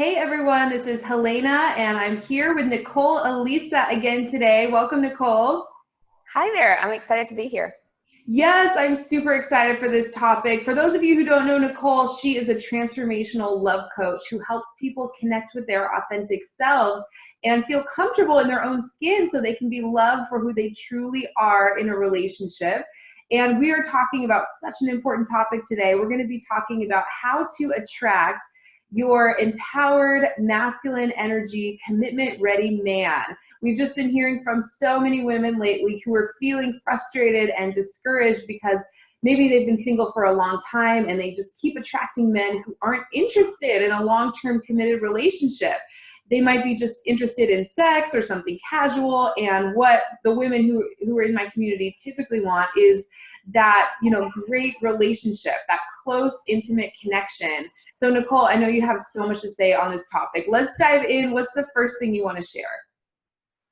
Hey everyone, this is Helena and I'm here with Nicole Elisa again today. Welcome, Nicole. Hi there. I'm excited to be here. Yes, I'm super excited for this topic. For those of you who don't know Nicole, she is a transformational love coach who helps people connect with their authentic selves and feel comfortable in their own skin so they can be loved for who they truly are in a relationship. And we are talking about such an important topic today. We're going to be talking about how to attract your empowered masculine energy, commitment ready man. We've just been hearing from so many women lately who are feeling frustrated and discouraged because maybe they've been single for a long time and they just keep attracting men who aren't interested in a long-term committed relationship. They might be just interested in sex or something casual, and what the women who are in my community typically want is that, great relationship, that close, intimate connection. So Nicole, I know you have so much to say on this topic. Let's dive in. What's the first thing you want to share?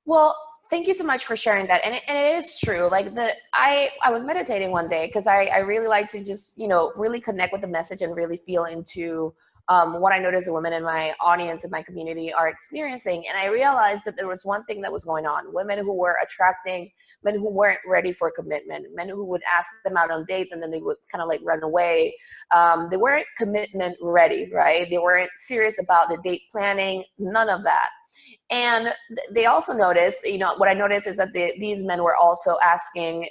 Well, thank you so much for sharing that. And it is true. I was meditating one day because I really like to just, really connect with the message and really feel into what I noticed the women in my audience, in my community are experiencing. And I realized that there was one thing that was going on. Women who were attracting men who weren't ready for commitment, men who would ask them out on dates and then they would kind of like run away. They weren't commitment ready, right? They weren't serious about the date planning, none of that. And they also noticed, what I noticed is that these men were also asking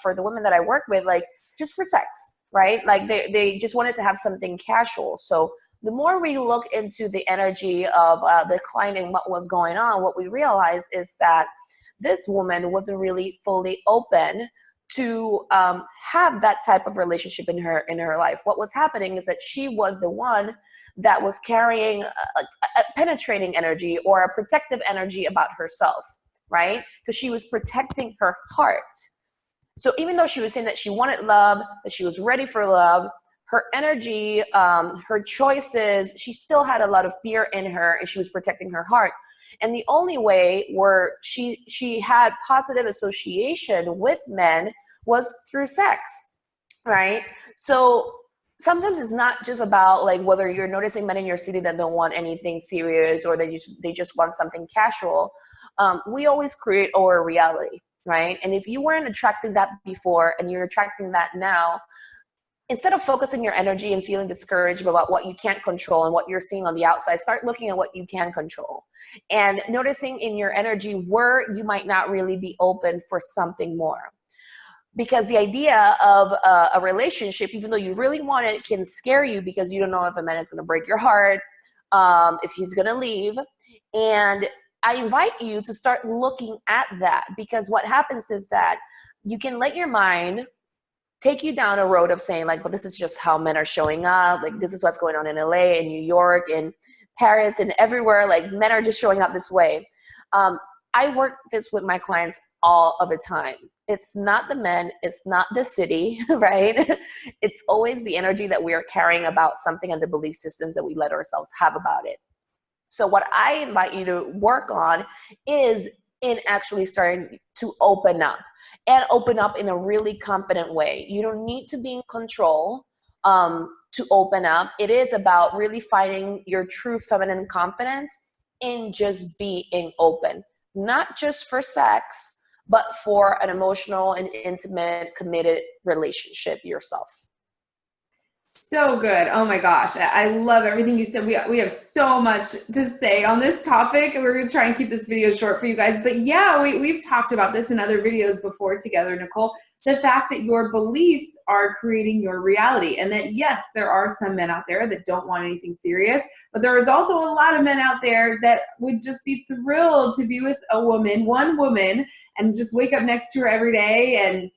for the women that I work with, like just for sex, right? Like they just wanted to have something casual. So the more we look into the energy of the client and what was going on, what we realized is that this woman wasn't really fully open to have that type of relationship in her life. What was happening is that she was the one that was carrying a penetrating energy or a protective energy about herself, right? Because she was protecting her heart. So even though she was saying that she wanted love, that she was ready for love, her energy, her choices, she still had a lot of fear in her and she was protecting her heart. And the only way where she had positive association with men was through sex, right? So sometimes it's not just about like whether you're noticing men in your city that don't want anything serious or they just want something casual. We always create our reality, right? And if you weren't attracting that before and you're attracting that now, instead of focusing your energy and feeling discouraged about what you can't control and what you're seeing on the outside, start looking at what you can control and noticing in your energy where you might not really be open for something more. Because the idea of a relationship, even though you really want it, can scare you because you don't know if a man is going to break your heart, if he's going to leave. And I invite you to start looking at that, because what happens is that you can let your mind take you down a road of saying like, well, this is just how men are showing up. Like, this is what's going on in LA and New York and Paris and everywhere. Like, men are just showing up this way. I work this with my clients all of the time. It's not the men, it's not the city, right? It's always the energy that we are carrying about something and the belief systems that we let ourselves have about it. So what I invite you to work on is in actually starting to open up, and open up in a really confident way. You don't need to be in control to open up. It is about really finding your true feminine confidence in just being open, not just for sex, but for an emotional and intimate, committed relationship yourself. So good. Oh my gosh. I love everything you said. We have so much to say on this topic. We're going to try and keep this video short for you guys. But yeah, we've talked about this in other videos before together, Nicole. The fact that your beliefs are creating your reality. And that, yes, there are some men out there that don't want anything serious. But there is also a lot of men out there that would just be thrilled to be with a woman, one woman, and just wake up next to her every day and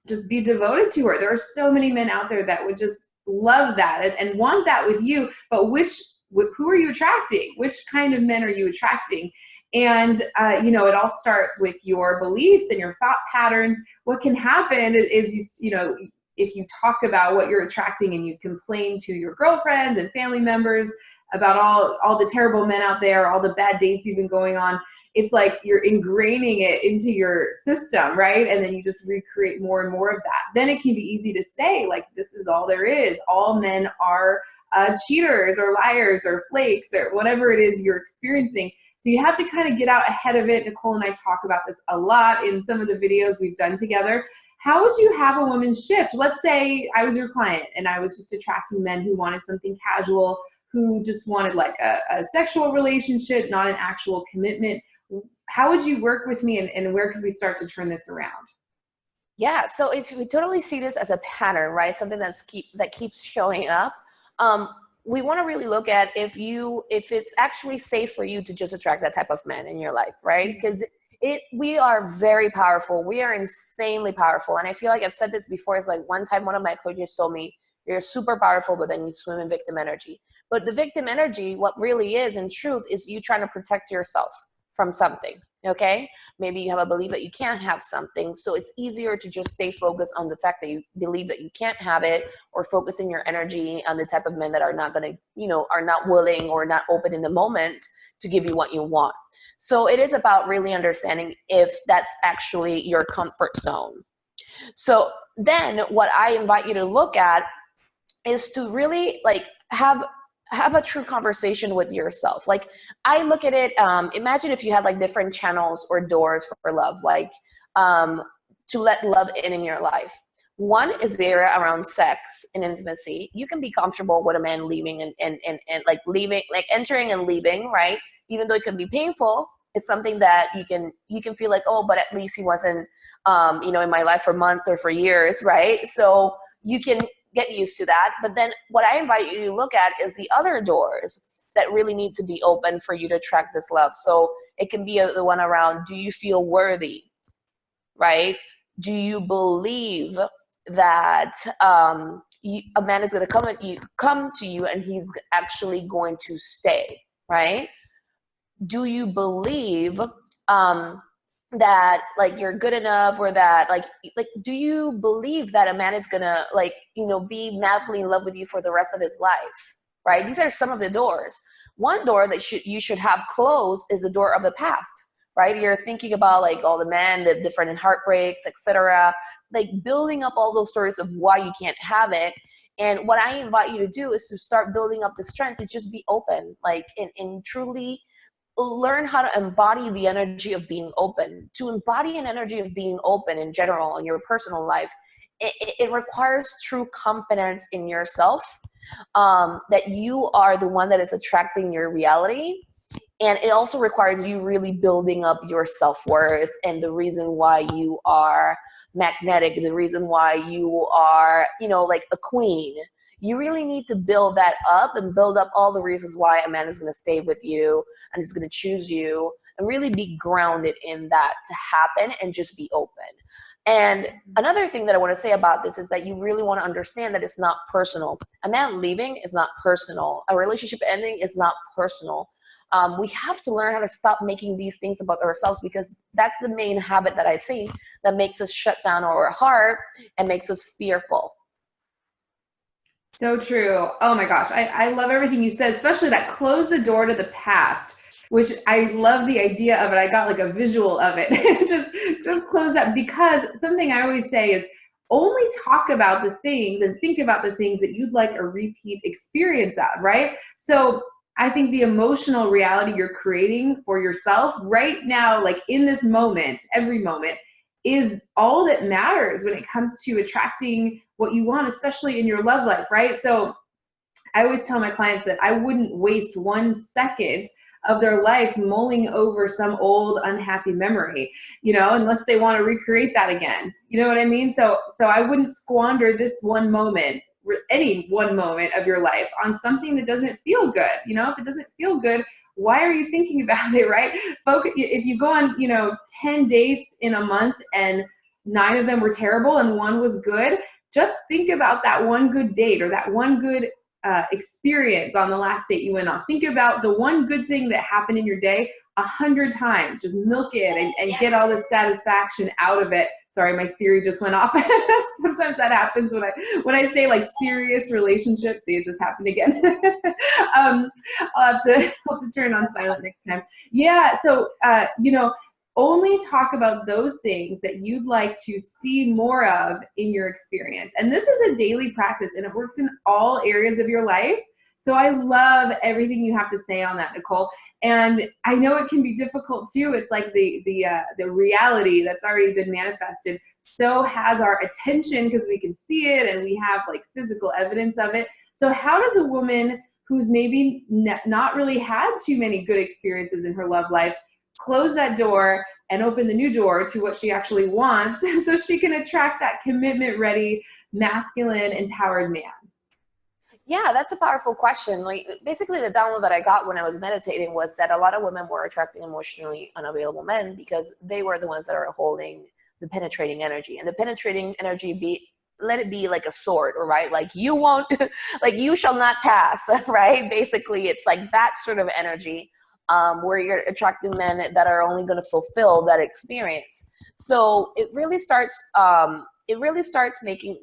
just be devoted to her. There are so many men out there that would just love that and want that with you, but who are you attracting? Which kind of men are you attracting? And it all starts with your beliefs and your thought patterns. What can happen is if you talk about what you're attracting and you complain to your girlfriends and family members about all the terrible men out there, all the bad dates you've been going on. It's like you're ingraining it into your system, right? And then you just recreate more and more of that. Then it can be easy to say, like, this is all there is. All men are cheaters or liars or flakes or whatever it is you're experiencing. So you have to kind of get out ahead of it. Nicole and I talk about this a lot in some of the videos we've done together. How would you have a woman shift? Let's say I was your client and I was just attracting men who wanted something casual, who just wanted like a sexual relationship, not an actual commitment. How would you work with me, and where could we start to turn this around? Yeah, so if we totally see this as a pattern, right, something that keeps showing up, we want to really look at if it's actually safe for you to just attract that type of man in your life, right? Because we are very powerful. We are insanely powerful, and I feel like I've said this before. It's like one time one of my coaches told me, "You're super powerful, but then you swim in victim energy." But the victim energy, what really is in truth, is you trying to protect yourself from something, okay? Maybe you have a belief that you can't have something, so it's easier to just stay focused on the fact that you believe that you can't have it, or focusing your energy on the type of men that are not going to, are not willing or not open in the moment to give you what you want. So it is about really understanding if that's actually your comfort zone. So then what I invite you to look at is to really like have a true conversation with yourself. Like I look at it, imagine if you had like different channels or doors for love, like to let love in your life. One is the area around sex and intimacy. You can be comfortable with a man leaving and like leaving, like entering and leaving, right? Even though it can be painful, it's something that you can feel like, oh, but at least he wasn't, in my life for months or for years, right? So you can get used to that. But then what I invite you to look at is the other doors that really need to be open for you to attract this love. So it can be the one around, do you feel worthy, right? Do you believe that a man is going to come to you and he's actually going to stay, right? Do you believe that like you're good enough, or that like do you believe that a man is gonna be madly in love with you for the rest of his life, right? These are some of the doors. One door that you should have closed is the door of the past, right? You're thinking about like all the men, the different heartbreaks, etc., like building up all those stories of why you can't have it. And what I invite you to do is to start building up the strength to just be open, like and truly learn how to embody the energy of being open. To embody an energy of being open in general in your personal life, it requires true confidence in yourself, that you are the one that is attracting your reality. And it also requires you really building up your self-worth and the reason why you are magnetic, the reason why you are, like a queen. You really need to build that up and build up all the reasons why a man is going to stay with you and is going to choose you, and really be grounded in that to happen and just be open. And another thing that I want to say about this is that you really want to understand that it's not personal. A man leaving is not personal. A relationship ending is not personal. We have to learn how to stop making these things about ourselves, because that's the main habit that I see that makes us shut down our heart and makes us fearful. So true. Oh my gosh. I love everything you said, especially that close the door to the past, which I love the idea of it. I got like a visual of it. just close that, because something I always say is only talk about the things and think about the things that you'd like a repeat experience of, right? So I think the emotional reality you're creating for yourself right now, like in this moment, every moment, is all that matters when it comes to attracting what you want, especially in your love life, right? So I always tell my clients that I wouldn't waste 1 second of their life mulling over some old unhappy memory, unless they want to recreate that again. You know what I mean? So I wouldn't squander this one moment, any one moment of your life, on something that doesn't feel good. If it doesn't feel good, why are you thinking about it, right? If you go on, 10 dates in a month and 9 of them were terrible and 1 was good, just think about that one good date or that one good experience on the last date you went on. Think about the one good thing that happened in your day 100 times. Just milk it and get all the satisfaction out of it Sorry, my Siri just went off. Sometimes that happens when I say like serious relationships. See, it just happened again. I'll have to turn on silent next time. Yeah. So, only talk about those things that you'd like to see more of in your experience. And this is a daily practice, and it works in all areas of your life. So I love everything you have to say on that, Nicole. And I know it can be difficult too. It's like the reality that's already been manifested so has our attention because we can see it and we have like physical evidence of it. So how does a woman who's maybe not really had too many good experiences in her love life close that door and open the new door to what she actually wants so she can attract that commitment ready, masculine, empowered man? Yeah, that's a powerful question. Like basically the download that I got when I was meditating was that a lot of women were attracting emotionally unavailable men because they were the ones that are holding the penetrating energy. And the penetrating energy let it be like a sword, right? Like you won't, like you shall not pass, right? Basically it's like that sort of energy where you're attracting men that are only going to fulfill that experience. So it really starts making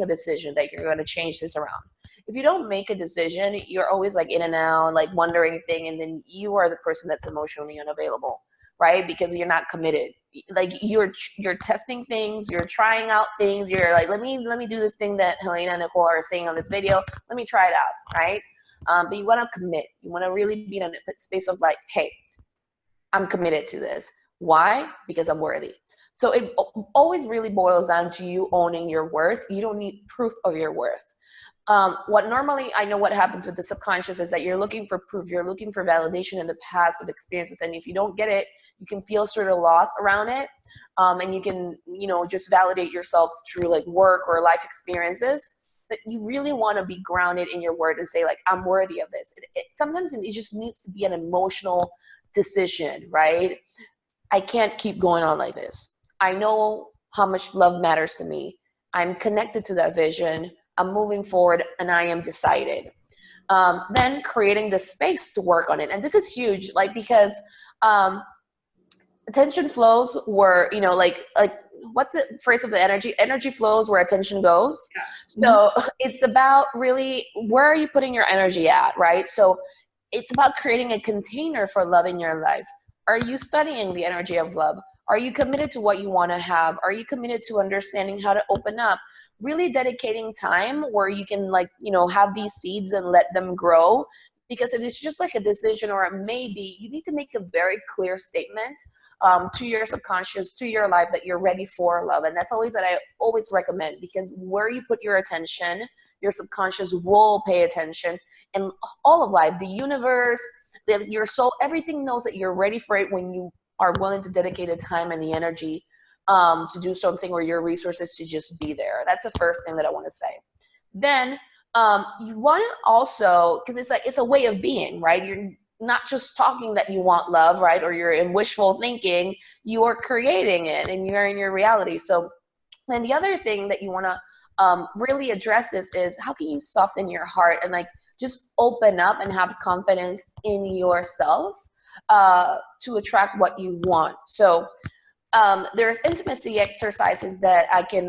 a decision that you're going to change this around. If you don't make a decision, you're always like in and out, like wondering thing, and then you are the person that's emotionally unavailable, right? Because you're not committed. Like you're testing things, you're trying out things. You're like, let me do this thing that Helena and Nicole are saying on this video. Let me try it out, right? But you want to commit. You want to really be in a space of like, hey, I'm committed to this. Why? Because I'm worthy. So it always really boils down to you owning your worth. You don't need proof of your worth. What normally I know what happens with the subconscious is that you're looking for proof, you're looking for validation in the past of experiences, and if you don't get it, you can feel sort of loss around it, and you can just validate yourself through like work or life experiences. But you really want to be grounded in your word and say like, I'm worthy of this. Sometimes it just needs to be an emotional decision, right? I can't keep going on like this. I know how much love matters to me. I'm connected to that vision. I'm moving forward and I am decided. Then creating the space to work on it. And this is huge, like, because attention flows where, like what's the phrase of the energy flows where attention goes. So it's about really, where are you putting your energy at, right? So it's about creating a container for love in your life. Are you studying the energy of love? Are you committed to what you want to have? Are you committed to understanding how to open up? Really dedicating time where you can have these seeds and let them grow. Because if it's just like a decision or a maybe, you need to make a very clear statement to your subconscious, to your life, that you're ready for love. And that's always that I always recommend, because where you put your attention, your subconscious will pay attention. And all of life, the universe, your soul, everything knows that you're ready for it when you are willing to dedicate the time and the energy to do something, or your resources to just be there. That's the first thing that I want to say. Then you want to also, because it's a way of being, right? You're not just talking that you want love, right? Or you're in wishful thinking, you are creating it and you're in your reality. So then the other thing that you want to really address is how can you soften your heart and like just open up and have confidence in yourself to attract what you want. So there's intimacy exercises that I can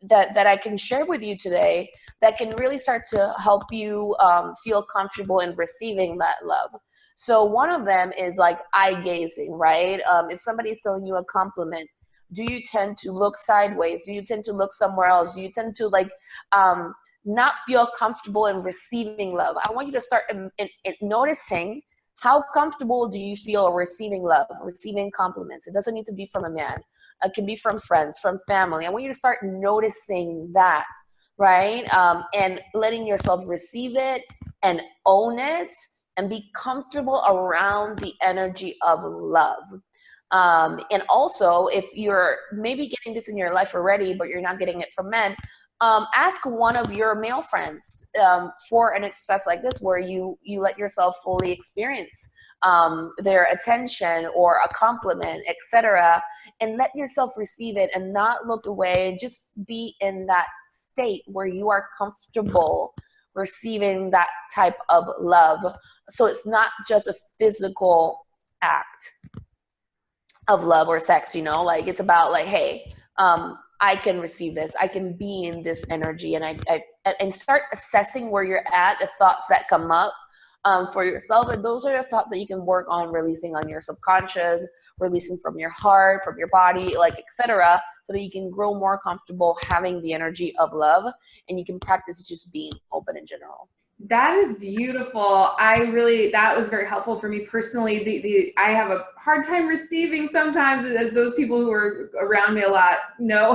that I can share with you today that can really start to help you feel comfortable in receiving that love. So one of them is like eye gazing, right? If somebody's telling you a compliment, do you tend to look sideways? Do you tend to look somewhere else? Do you tend to like not feel comfortable in receiving love? I want you to start in noticing, how comfortable do you feel receiving love, receiving compliments? It doesn't need to be from a man. It can be from friends, from family. I want you to start noticing that, right? And letting yourself receive it and own it and be comfortable around the energy of love. And also, if you're maybe getting this in your life already, but you're not getting it from men, ask one of your male friends for an exercise like this, where you let yourself fully experience their attention or a compliment, etc., and let yourself receive it and not look away. Just be in that state where you are comfortable receiving that type of love. So it's not just a physical act of love or sex, like it's about like, hey, I can receive this. I can be in this energy, and and start assessing where you're at, the thoughts that come up for yourself. And those are the thoughts that you can work on releasing on your subconscious, releasing from your heart, from your body, like etc., so that you can grow more comfortable having the energy of love, and you can practice just being open in general. That is beautiful. That was very helpful for me personally. I have a hard time receiving sometimes, as those people who are around me a lot know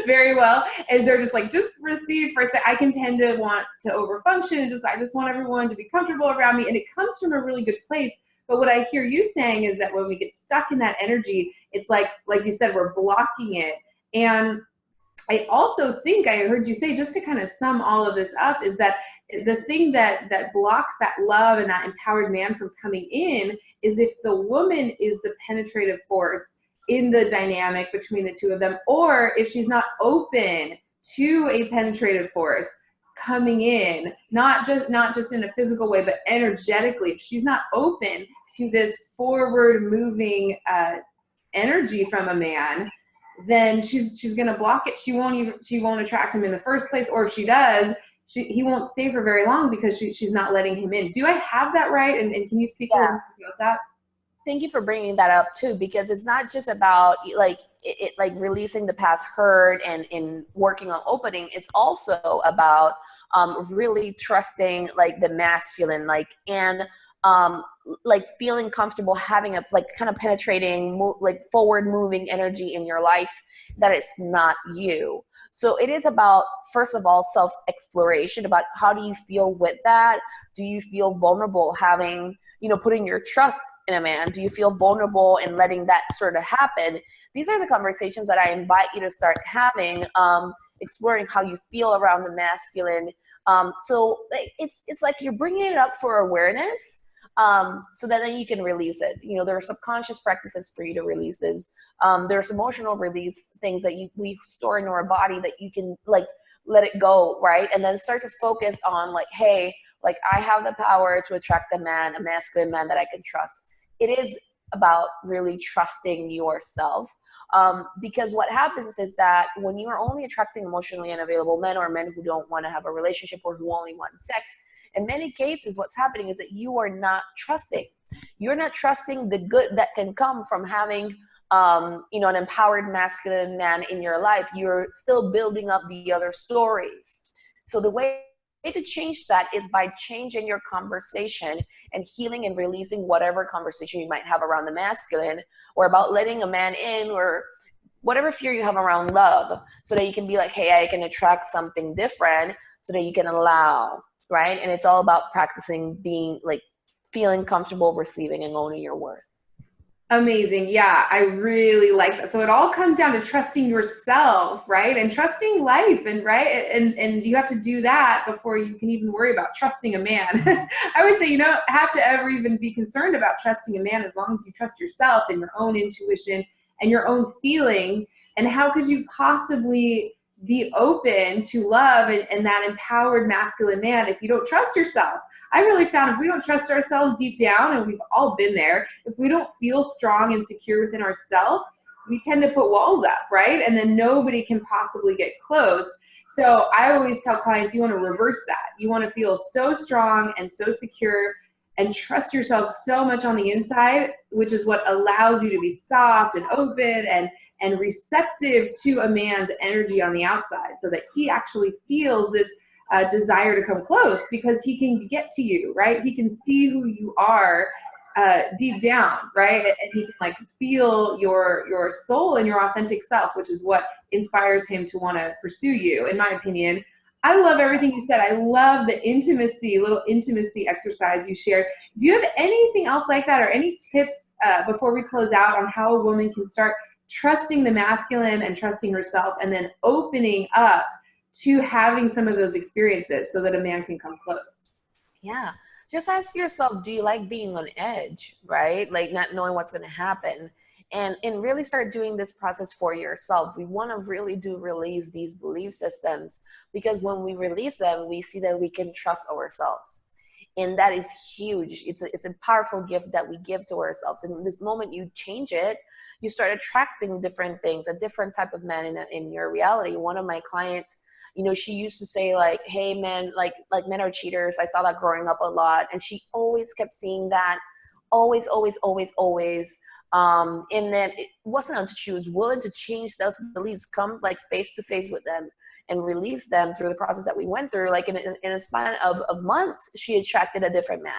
very well. And they're just like, just receive for a second. I can tend to want to overfunction and I just want everyone to be comfortable around me. And it comes from a really good place. But what I hear you saying is that when we get stuck in that energy, it's like you said, we're blocking it. And I also think I heard you say, just to kind of sum all of this up, is that the thing that blocks that love and that empowered man from coming in is if the woman is the penetrative force in the dynamic between the two of them, or if she's not open to a penetrative force coming in, not just in a physical way, but energetically. If she's not open to this forward moving energy from a man, then she's going to block it. She won't attract him in the first place. Or if she does, he won't stay for very long because she's not letting him in. Do I have that right? And can you speak a little bit about that? Thank you for bringing that up too, because it's not just about like like releasing the past hurt and in working on opening. It's also about really trusting like the masculine, like feeling comfortable having a like kind of penetrating like forward moving energy in your life that it's not you. So it is about, first of all, self exploration about how do you feel with that. Do you feel vulnerable having, putting your trust in a man? Do you feel vulnerable in letting that sort of happen? These are the conversations that I invite you to start having, exploring how you feel around the masculine. So it's like you're bringing it up for awareness, so that then you can release it. There are subconscious practices for you to release this. There's emotional release things that we store in our body that you can like let it go, right? And then start to focus on like, hey, like I have the power to attract a masculine man that I can trust. It is about really trusting yourself. Because what happens is that when you are only attracting emotionally unavailable men, or men who don't want to have a relationship, or who only want sex, in many cases, what's happening is that you are not trusting. You're not trusting the good that can come from having, an empowered masculine man in your life. You're still building up the other stories. So the way to change that is by changing your conversation and healing and releasing whatever conversation you might have around the masculine, or about letting a man in, or whatever fear you have around love, so that you can be like, hey, I can attract something different, so that you can allow, right? And it's all about practicing being like feeling comfortable receiving and owning your worth. Amazing. Yeah, I really like that. So it all comes down to trusting yourself, right? And trusting life, and right? And you have to do that before you can even worry about trusting a man. I always say you don't have to ever even be concerned about trusting a man as long as you trust yourself and your own intuition and your own feelings. And how could you possibly be open to love and that empowered masculine man if you don't trust yourself? I really found if we don't trust ourselves deep down, and we've all been there, if we don't feel strong and secure within ourselves, we tend to put walls up, right? And then nobody can possibly get close. So I always tell clients, you want to reverse that. You want to feel so strong and so secure and trust yourself so much on the inside, which is what allows you to be soft and open and receptive to a man's energy on the outside, so that he actually feels this desire to come close, because he can get to you, right? He can see who you are deep down, right? And he can like feel your soul and your authentic self, which is what inspires him to want to pursue you, in my opinion. I love everything you said. I love the little intimacy exercise you shared. Do you have anything else like that, or any tips before we close out on how a woman can start trusting the masculine and trusting herself, and then opening up to having some of those experiences so that a man can come close? Yeah. Just ask yourself, do you like being on edge, right? Like not knowing what's going to happen. And really start doing this process for yourself. We want to really release these belief systems, because when we release them, we see that we can trust ourselves. And that is huge. It's a powerful gift that we give to ourselves. And in this moment you change it, you start attracting different things, a different type of man in your reality. One of my clients, you know, she used to say like, hey men, like men are cheaters. I saw that growing up a lot. And she always kept seeing that, always, always, always, always. And then it wasn't until she was willing to change those beliefs, come like face to face with them and release them through the process that we went through, like in a span of months, she attracted a different man,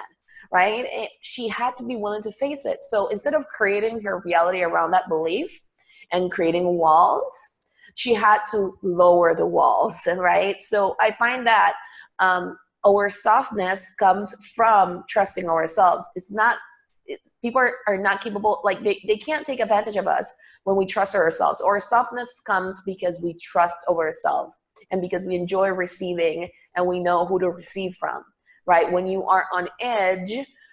right? And she had to be willing to face it. So instead of creating her reality around that belief and creating walls, she had to lower the walls, right? So I find that our softness comes from trusting ourselves. People are not capable, like they can't take advantage of us when we trust ourselves. Our softness comes because we trust ourselves and because we enjoy receiving and we know who to receive from, right? When you are on edge,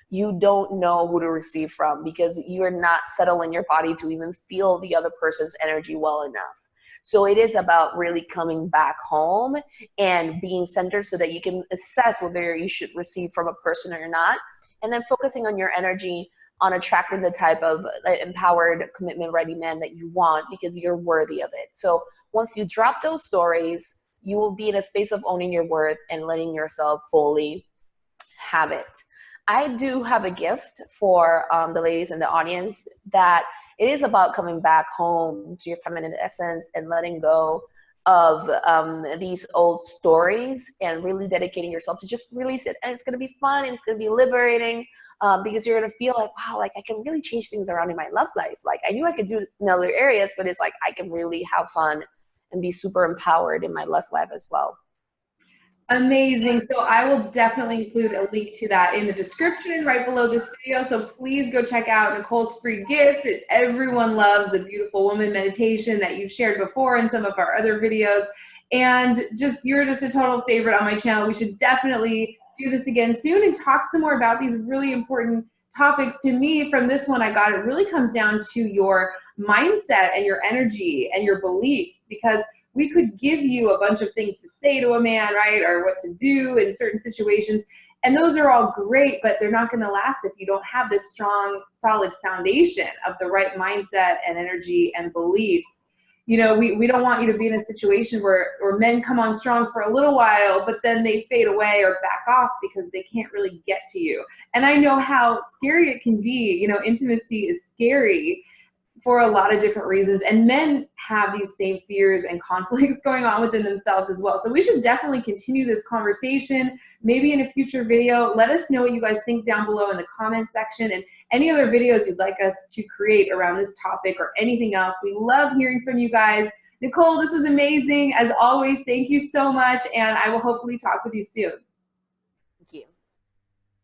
you don't know who to receive from because you're not settled in your body to even feel the other person's energy well enough. So it is about really coming back home and being centered so that you can assess whether you should receive from a person or not, and then focusing on your energy on attracting the type of empowered, commitment-ready man that you want because you're worthy of it. So once you drop those stories, you will be in a space of owning your worth and letting yourself fully have it. I do have a gift for the ladies in the audience that it is about coming back home to your feminine essence and letting go of these old stories and really dedicating yourself to just release it. And it's going to be fun and it's going to be liberating because you're going to feel like, wow, like I can really change things around in my love life. Like I knew I could do it in other areas, but it's like I can really have fun and be super empowered in my love life as well. Amazing. So I will definitely include a link to that in the description right below this video. So please go check out Nicole's free gift. Everyone loves the Beautiful Woman meditation that you've shared before in some of our other videos. And you're just a total favorite on my channel. We should definitely do this again soon and talk some more about these really important topics. To me, from this one, I got it really comes down to your mindset and your energy and your beliefs, because we could give you a bunch of things to say to a man, right? Or what to do in certain situations. And those are all great, but they're not going to last if you don't have this strong, solid foundation of the right mindset and energy and beliefs. You know, we don't want you to be in a situation where men come on strong for a little while, but then they fade away or back off because they can't really get to you. And I know how scary it can be. You know, intimacy is scary for a lot of different reasons, and men have these same fears and conflicts going on within themselves as well. So we should definitely continue this conversation, maybe in a future video. Let us know what you guys think down below in the comment section, and any other videos you'd like us to create around this topic or anything else. We love hearing from you guys. Nicole, this was amazing. As always, thank you so much, and I will hopefully talk with you soon.